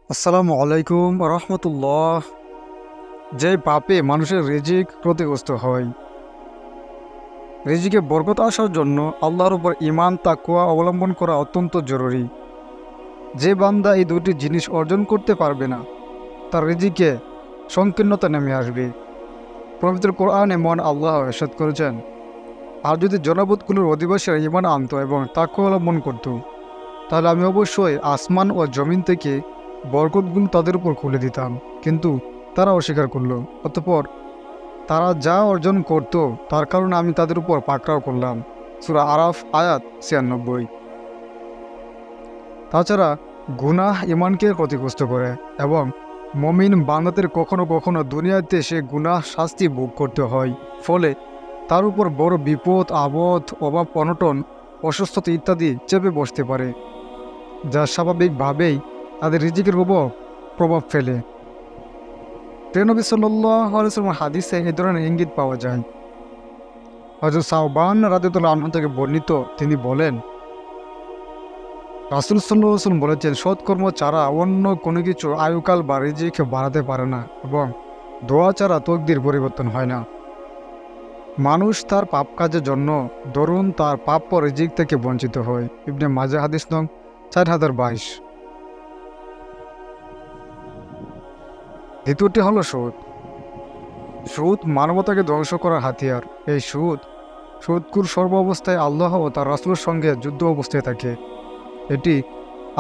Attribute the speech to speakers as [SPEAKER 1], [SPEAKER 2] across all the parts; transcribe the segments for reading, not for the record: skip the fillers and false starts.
[SPEAKER 1] আসসালামু আলাইকুম রহমতুল্লাহ। যে পাপে মানুষের রিজিক ক্ষতিগ্রস্ত হয়, রিজিকে বরকত আসার জন্য আল্লাহর উপর ঈমান তাকওয়া অবলম্বন করা অত্যন্ত জরুরি। যে বান্দা এই দুটি জিনিস অর্জন করতে পারবে না, তার রিজিকে সংকীর্ণতা নেমে আসবে। পবিত্র কোরআনে মহান আল্লাহ ইরশাদ করেছেন, আর যদি জনপদগুলোর অধিবাসীরা ঈমান আনত এবং তাকওয়া অবলম্বন করত, তাহলে আমি অবশ্যই আসমান ও জমিন থেকে বরকতগুলো তাদের উপর খুলে দিতাম। কিন্তু তারা অস্বীকার করল। অতঃপর তারা যা অর্জন করত তার কারণে আমি তাদের উপর পাকড়াও করলাম। সূরা আরাফ আয়াত ৯৬। তাছাড়া গুনাহ ইমানকে ক্ষতিগ্রস্ত করে এবং মমিন বান্দাদের কখনো কখনো দুনিয়াতে সে গুনাহ শাস্তি ভোগ করতে হয়। ফলে তার উপর বড় বিপদ আপদ, অভাব অনটন, অসুস্থতা ইত্যাদি চেপে বসতে পারে, যা স্বাভাবিকভাবেই তাদের রিজিকের উপর প্রভাব ফেলে। নবী সাল্লাল্লাহু আলাইহি ওয়াসাল্লাম হাদিসে এই ধরনের ইঙ্গিত পাওয়া যায়। হযরত সাওবান রাদিয়াল্লাহু আনহু থেকে বর্ণিত, তিনি বলেন, রাসূল সাল্লাল্লাহু আলাইহি ওয়াসাল্লাম বলেছেন, সৎকর্ম ছাড়া অন্য কোনো কিছু আয়ুকাল বা রিজিক বাড়াতে পারে না এবং দোয়া ছাড়া তকদির পরিবর্তন হয় না। মানুষ তার পাপ কাজের জন্য দরুন তার প্রাপ্য রিজিক থেকে বঞ্চিত হয়। ইবনে মাজাহ হাদিস নং 4022। দ্বিতীয়টি হলো সুদ। সুদ মানবতাকে ধ্বংস করার হাতিয়ার। এই সুদখোর সর্ব অবস্থায় আল্লাহ ও তার রাসূলের সঙ্গে যুদ্ধ অবস্থায় থাকে। এটি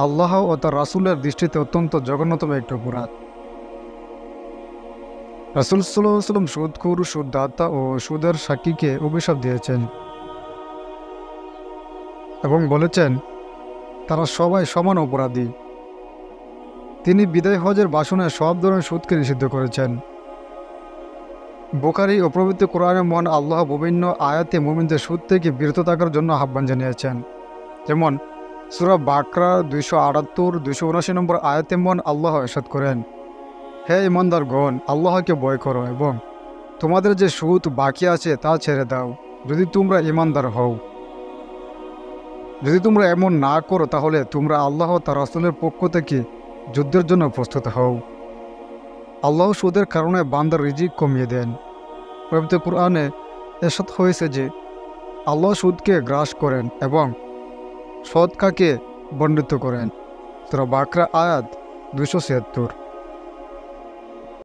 [SPEAKER 1] আল্লাহ ও তার রাসূলের দৃষ্টিতে অত্যন্ত জঘন্যতম একটি অপরাধ। রাসূল সাল্লাল্লাহু আলাইহি ওয়াসাল্লাম সুদখোর, সুদদাতা ও সুদের সাক্ষীকে অভিশাপ দিয়েছেন এবং বলেছেন, তারা সবাই সমান অপরাধী। তিনি বিদায় হজের ভাষণে সব ধরনের সুদকে নিষিদ্ধ করেছেন। বুখারী ও পবিত্র কোরআনে মহান আল্লাহ বিভিন্ন আয়াতে মুমিনদের সুদ থেকে বিরত থাকার জন্য আহ্বান জানিয়েছেন। যেমন সূরা বাকরা 278, 279 নম্বর আয়াতে মহান আল্লাহ ইরশাদ করেন, হে ঈমানদারগণ, আল্লাহকে ভয় করো এবং তোমাদের যে সুদ বাকি আছে তা ছেড়ে দাও, যদি তোমরা ঈমানদার হও। যদি তোমরা এমন না করো, তাহলে তোমরা আল্লাহ তার রাসূলের পক্ষ থেকে যুদ্ধের জন্য প্রস্তুত হও। আল্লাহ সুদের কারণে বান্দার রিজিক কমিয়ে দেন। পবিত্র কোরআনে এরশাদ হয়েছে যে আল্লাহ সুদকে গ্রাস করেন এবং সদকাকে বন্দিত করেন। সূরা বাকরা আয়াত 276।